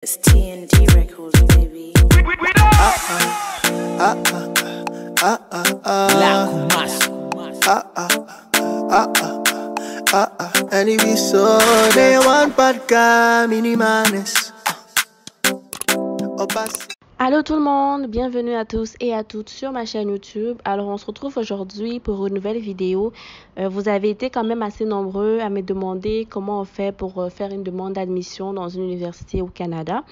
It's TND Records, baby. And if you saw they want podcast minimanes. Allô tout le monde, bienvenue à tous et à toutes sur ma chaîne YouTube. Alors on se retrouve aujourd'hui pour une nouvelle vidéo. Vous avez été quand même assez nombreux à me demander comment on fait pour faire une demande d'admission dans une université au Canada.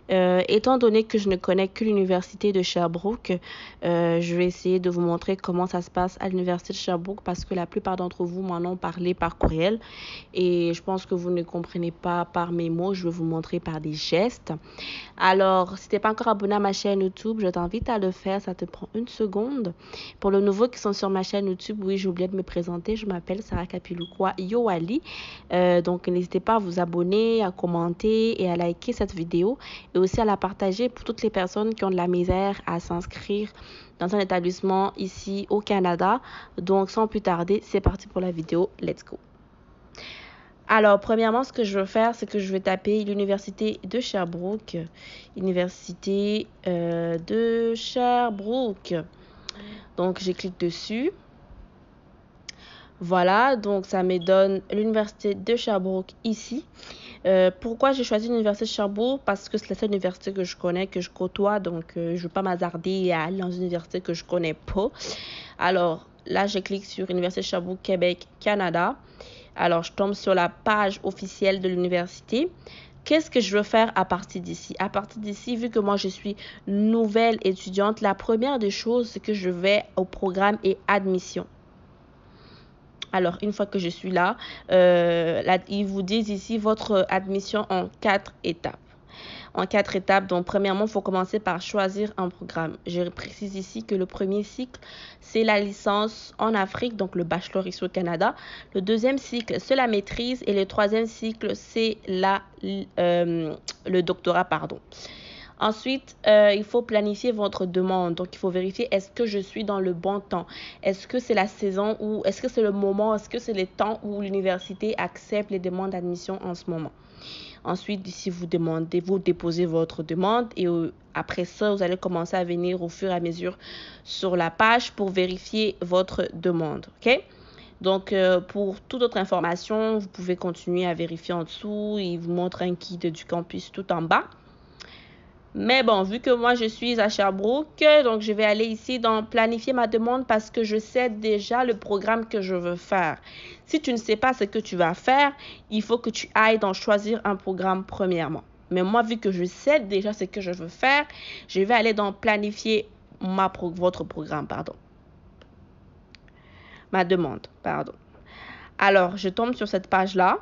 Étant donné que je ne connais que l'université de Sherbrooke, je vais essayer de vous montrer comment ça se passe à l'université de Sherbrooke parce que la plupart d'entre vous m'en ont parlé par courriel et je pense que vous ne comprenez pas par mes mots, je vais vous montrer par des gestes. Alors, si tu n'es pas encore abonné à ma chaîne YouTube, je t'invite à le faire, ça te prend une seconde. Pour les nouveaux qui sont sur ma chaîne YouTube, oui, j'ai oublié de me présenter, je m'appelle Sarah Kapilukwa Yoali. Donc, n'hésitez pas à vous abonner, à commenter et à liker cette vidéo. Et aussi à la partager pour toutes les personnes qui ont de la misère à s'inscrire dans un établissement ici au Canada. Donc, sans plus tarder, c'est parti pour la vidéo. Let's go! Alors, premièrement, ce que je veux faire, c'est que je vais taper l'université de Sherbrooke. Université de Sherbrooke. Donc, je clique dessus. Voilà, donc ça me donne l'université de Sherbrooke ici. Pourquoi j'ai choisi l'université de Sherbrooke? Parce que c'est la seule université que je connais, que je côtoie. Donc, je ne veux pas m'hasarder à aller dans une université que je ne connais pas. Alors, là, je clique sur Université de Sherbrooke, Québec, Canada. Alors, je tombe sur la page officielle de l'université. Qu'est-ce que je veux faire à partir d'ici? À partir d'ici, vu que moi, je suis nouvelle étudiante, la première des choses, c'est que je vais au programme et admission. Alors, une fois que je suis là, ils vous disent ici votre admission en 4 étapes. En 4 étapes, donc premièrement, il faut commencer par choisir un programme. Je précise ici que le premier cycle, c'est la licence en Afrique, donc le bachelor ici au Canada. Le deuxième cycle, c'est la maîtrise. Et le troisième cycle, c'est le doctorat, pardon. Ensuite, il faut planifier votre demande. Donc, il faut vérifier est-ce que je suis dans le bon temps. Est-ce que c'est la saison ou est-ce que c'est le moment, est-ce que c'est le temps où l'université accepte les demandes d'admission en ce moment. Ensuite, ici, vous déposez votre demande et après ça, vous allez commencer à venir au fur et à mesure sur la page pour vérifier votre demande. OK? Donc, pour toute autre information, vous pouvez continuer à vérifier en dessous. Il vous montre un guide du campus tout en bas. Mais bon, vu que moi, je suis à Sherbrooke, donc je vais aller ici dans planifier ma demande parce que je sais déjà le programme que je veux faire. Si tu ne sais pas ce que tu vas faire, il faut que tu ailles dans choisir un programme premièrement. Mais moi, vu que je sais déjà ce que je veux faire, je vais aller dans planifier votre programme, pardon. Ma demande, pardon. Alors, je tombe sur cette page-là.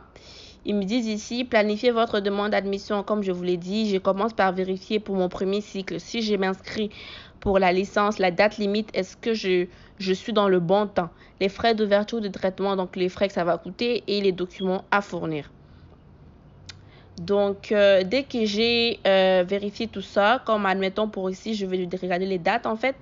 Ils me disent ici, planifiez votre demande d'admission. Comme je vous l'ai dit, je commence par vérifier pour mon premier cycle. Si je m'inscris pour la licence, la date limite, est-ce que je suis dans le bon temps? Les frais d'ouverture de traitement, donc les frais que ça va coûter et les documents à fournir. Donc, dès que j'ai vérifié tout ça, comme admettons pour ici, je vais regarder les dates en fait.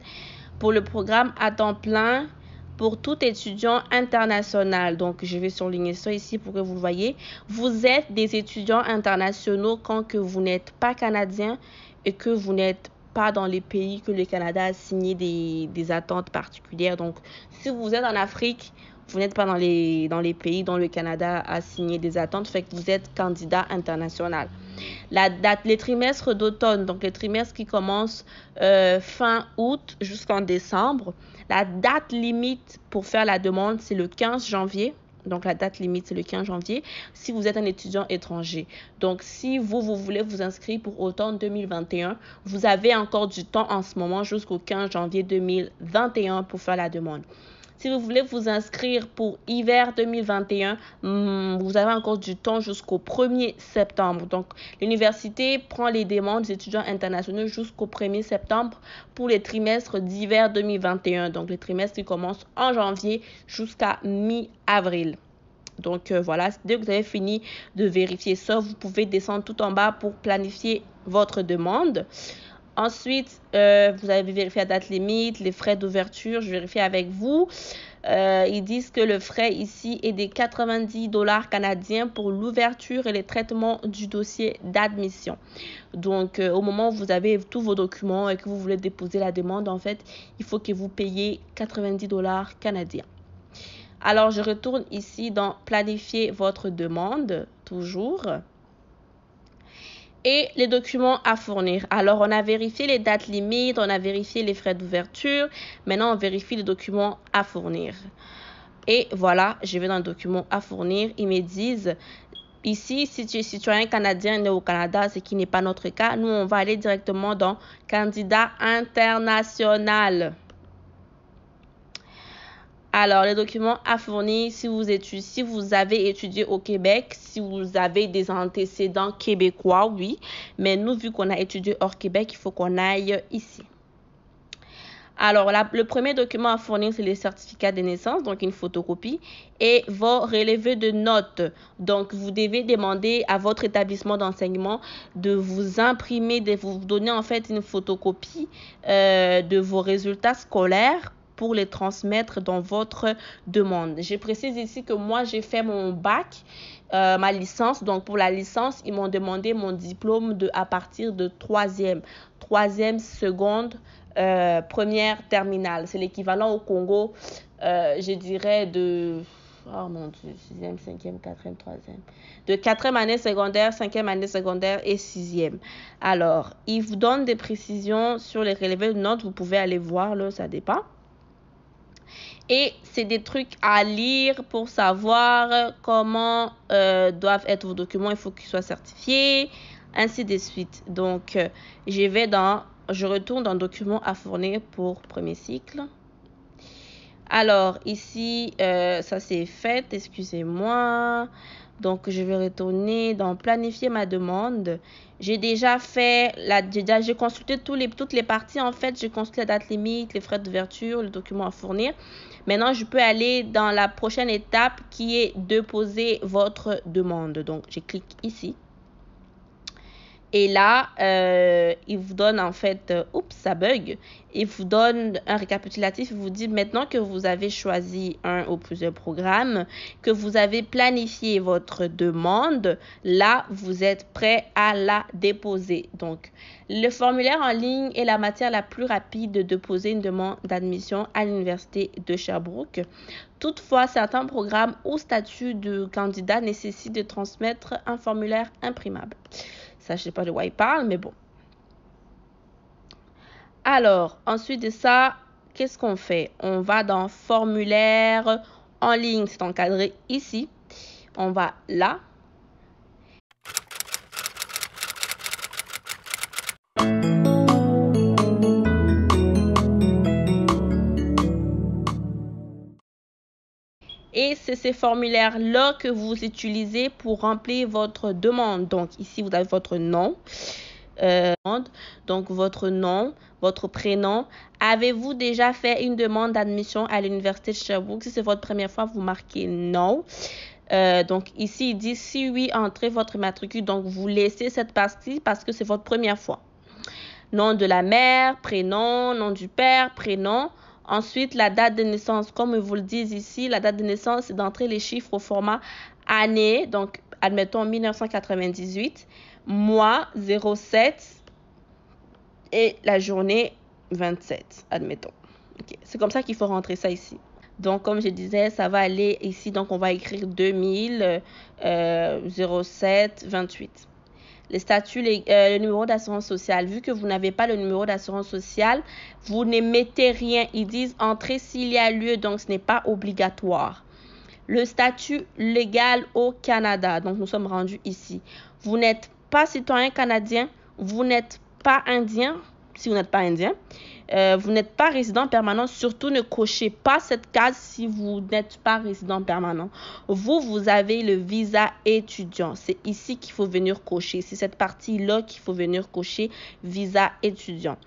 Pour le programme à temps plein, pour tout étudiant international, donc je vais surligner ça ici pour que vous le voyez. Vous êtes des étudiants internationaux quand que vous n'êtes pas canadien et que vous n'êtes pas dans les pays que le Canada a signé des attentes particulières. Donc, si vous êtes en Afrique, vous n'êtes pas dans les pays dont le Canada a signé des attentes, fait que vous êtes candidat international. La date, les trimestres d'automne, donc les trimestres qui commencent fin août jusqu'en décembre. La date limite pour faire la demande, c'est le 15 janvier. Donc, la date limite, c'est le 15 janvier si vous êtes un étudiant étranger. Donc, si vous voulez vous inscrire pour automne 2021, vous avez encore du temps en ce moment jusqu'au 15 janvier 2021 pour faire la demande. Si vous voulez vous inscrire pour hiver 2021, vous avez encore du temps jusqu'au 1er septembre. Donc, l'université prend les demandes des étudiants internationaux jusqu'au 1er septembre pour les trimestres d'hiver 2021. Donc, les trimestres qui commencent en janvier jusqu'à mi-avril. Donc, voilà, dès que vous avez fini de vérifier ça, vous pouvez descendre tout en bas pour planifier votre demande. Ensuite, vous avez vérifié la date limite, les frais d'ouverture. Je vérifie avec vous. Ils disent que le frais ici est de 90 $ canadiens pour l'ouverture et le traitement du dossier d'admission. Donc, au moment où vous avez tous vos documents et que vous voulez déposer la demande, en fait, il faut que vous payiez 90 $ canadiens. Alors, je retourne ici dans planifier votre demande, toujours. Et les documents à fournir. Alors, on a vérifié les dates limites, on a vérifié les frais d'ouverture. Maintenant, on vérifie les documents à fournir. Et voilà, je vais dans le document à fournir. Ils me disent, ici, si tu es citoyen canadien né au Canada, ce qui n'est pas notre cas, nous, on va aller directement dans candidat international. Alors, les documents à fournir, si vous avez étudié au Québec, si vous avez des antécédents québécois, oui. Mais nous, vu qu'on a étudié hors Québec, il faut qu'on aille ici. Alors, le premier document à fournir, c'est les certificats de naissance, donc une photocopie, et vos relevés de notes. Donc, vous devez demander à votre établissement d'enseignement de vous imprimer, de vous donner en fait une photocopie de vos résultats scolaires pour les transmettre dans votre demande. Je précise ici que moi, j'ai fait mon bac, ma licence. Donc, pour la licence, ils m'ont demandé mon diplôme à partir de troisième seconde, première terminale. C'est l'équivalent au Congo, je dirais, de... Oh mon Dieu, 6e, 5e, 4e, 3e. De 4e année secondaire, 5e année secondaire et 6e. Alors, ils vous donnent des précisions sur les relevés de notes. Vous pouvez aller voir, là, ça dépend. Et c'est des trucs à lire pour savoir comment doivent être vos documents. Il faut qu'ils soient certifiés, ainsi de suite. Donc, je retourne dans documents à fournir pour premier cycle. Alors, ici, ça c'est fait, excusez-moi. Donc, je vais retourner dans planifier ma demande. J'ai déjà fait, j'ai consulté toutes les parties. En fait, j'ai consulté la date limite, les frais d'ouverture, le document à fournir. Maintenant, je peux aller dans la prochaine étape qui est déposer votre demande. Donc, je clique ici. Et là, il vous donne en fait, oups, ça bug. Il vous donne un récapitulatif. Il vous dit maintenant que vous avez choisi un ou plusieurs programmes, que vous avez planifié votre demande, là, vous êtes prêt à la déposer. Donc, le formulaire en ligne est la matière la plus rapide de déposer une demande d'admission à l'Université de Sherbrooke. Toutefois, certains programmes ou statuts de candidat nécessitent de transmettre un formulaire imprimable. Ça, je ne sais pas de quoi il parle, mais bon. Alors, ensuite de ça, qu'est-ce qu'on fait? On va dans formulaire en ligne. C'est encadré ici. On va là. Et c'est ces formulaires-là que vous utilisez pour remplir votre demande. Donc, ici, vous avez votre nom. Donc, votre nom, votre prénom. Avez-vous déjà fait une demande d'admission à l'Université de Sherbrooke? Si c'est votre première fois, vous marquez non. Donc, ici, il dit si oui, entrez votre matricule. Donc, vous laissez cette partie parce que c'est votre première fois. Nom de la mère, prénom, nom du père, prénom. Ensuite, la date de naissance, comme ils vous le disent ici, la date de naissance, c'est d'entrer les chiffres au format année. Donc, admettons 1998, mois 07 et la journée 27, admettons. Okay. C'est comme ça qu'il faut rentrer ça ici. Donc, comme je disais, ça va aller ici. Donc, on va écrire 2000, 07, 28. Les statuts, le numéro d'assurance sociale. Vu que vous n'avez pas le numéro d'assurance sociale, vous ne mettez rien. Ils disent entrer s'il y a lieu, donc ce n'est pas obligatoire. Le statut légal au Canada. Donc, nous sommes rendus ici. Vous n'êtes pas citoyen canadien. Vous n'êtes pas indien, si vous n'êtes pas indien. Vous n'êtes pas résident permanent. Surtout, ne cochez pas cette case si vous n'êtes pas résident permanent. Vous avez le visa étudiant. C'est ici qu'il faut venir cocher. C'est cette partie-là qu'il faut venir cocher, visa étudiant.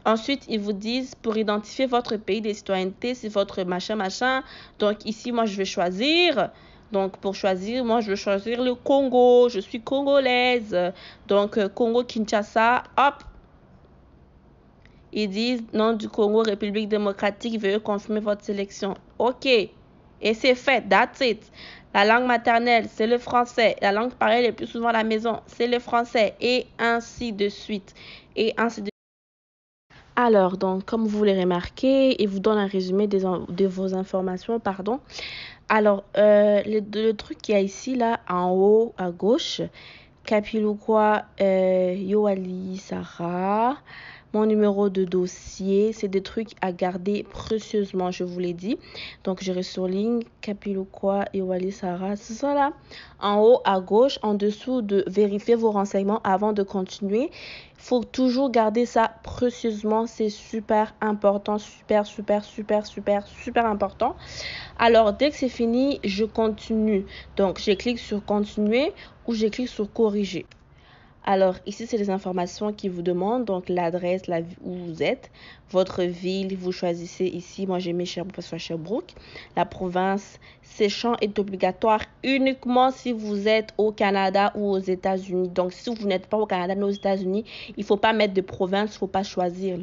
Ensuite, ils vous disent pour identifier votre pays de citoyenneté, c'est votre machin. Donc, ici, moi, je vais choisir. Donc, pour choisir, moi, je vais choisir le Congo. Je suis congolaise. Donc, Congo-Kinshasa, hop. Ils disent nom du Congo, République démocratique, veuillez confirmer votre sélection. OK. Et c'est fait. That's it. La langue maternelle, c'est le français. La langue parlée le plus souvent à la maison, c'est le français. Et ainsi de suite. Et ainsi de suite. Alors, donc, comme vous l'avez remarqué, il vous donne un résumé de vos informations, pardon. Alors, le truc qu'il y a ici, là, en haut, à gauche, Kapilukwa, Yoali, Sarah, mon numéro de dossier, c'est des trucs à garder précieusement, je vous l'ai dit. Donc, je surligne Kapilukwa, Yoali, Sarah, c'est ça là. En haut, à gauche, en dessous de vérifier vos renseignements avant de continuer. Il faut toujours garder ça précieusement, c'est super important, super important. Alors, dès que c'est fini, je continue. Donc, je clique sur continuer ou je clique sur corriger. Alors, ici, c'est les informations qui vous demandent. Donc, l'adresse, où vous êtes, votre ville, vous choisissez ici. Moi, j'ai mis Sherbrooke parce que c'est Sherbrooke. La province, ce champ est obligatoire uniquement si vous êtes au Canada ou aux États-Unis. Donc, si vous n'êtes pas au Canada ou aux États-Unis, il ne faut pas mettre de province, il ne faut pas choisir.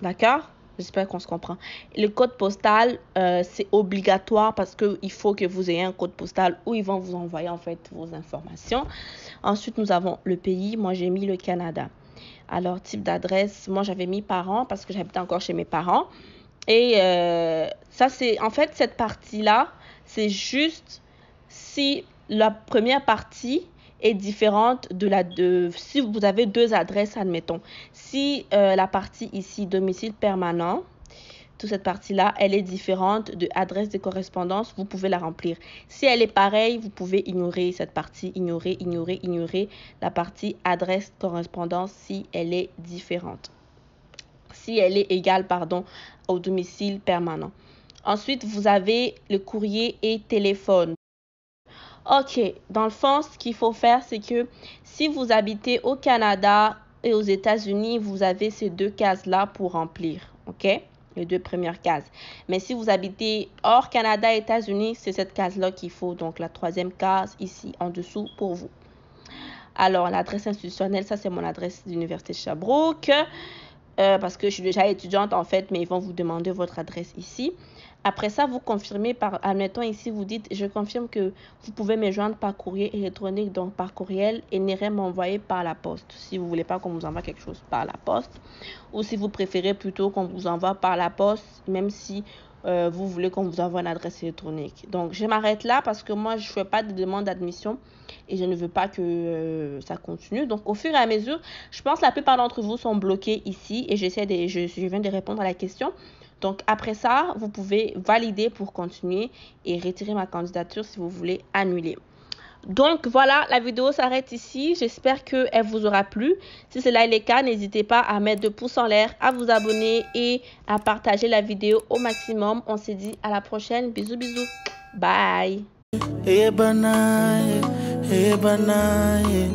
D'accord? J'espère qu'on se comprend. Le code postal, c'est obligatoire parce qu'il faut que vous ayez un code postal où ils vont vous envoyer en fait vos informations. Ensuite, nous avons le pays. Moi, j'ai mis le Canada. Alors, type d'adresse, moi, j'avais mis parents parce que j'habitais encore chez mes parents. Et ça, c'est en fait cette partie-là, c'est juste si la première partie est différente si vous avez deux adresses, admettons. Si la partie ici, domicile permanent, toute cette partie-là, elle est différente de adresse de correspondance, vous pouvez la remplir. Si elle est pareille, vous pouvez ignorer cette partie, ignorer la partie adresse correspondance si elle est différente. Si elle est égale, au domicile permanent. Ensuite, vous avez le courrier et téléphone. Ok, dans le fond, ce qu'il faut faire, c'est que si vous habitez au Canada et aux États-Unis, vous avez ces deux cases-là pour remplir, ok? Les deux premières cases. Mais si vous habitez hors Canada et États-Unis, c'est cette case-là qu'il faut. Donc, la troisième case ici en dessous pour vous. Alors, l'adresse institutionnelle, ça, c'est mon adresse d'Université de Sherbrooke. Parce que je suis déjà étudiante, en fait, mais ils vont vous demander votre adresse ici. Après ça, vous confirmez admettons ici, vous dites, je confirme que vous pouvez me joindre par courrier électronique, donc par courriel, et n'irez m'envoyer par la poste. Si vous ne voulez pas qu'on vous envoie quelque chose par la poste, ou si vous préférez plutôt qu'on vous envoie par la poste, même si vous voulez qu'on vous envoie une adresse électronique. Donc, je m'arrête là parce que moi, je ne fais pas de demande d'admission et je ne veux pas que ça continue. Donc, au fur et à mesure, je pense que la plupart d'entre vous sont bloqués ici et je viens de répondre à la question. Donc, après ça, vous pouvez valider pour continuer et retirer ma candidature si vous voulez annuler. Donc, voilà, la vidéo s'arrête ici. J'espère qu'elle vous aura plu. Si cela est le cas, n'hésitez pas à mettre de pouces en l'air, à vous abonner et à partager la vidéo au maximum. On se dit à la prochaine. Bisous, bisous. Bye. Hey, banaye, hey, banaye,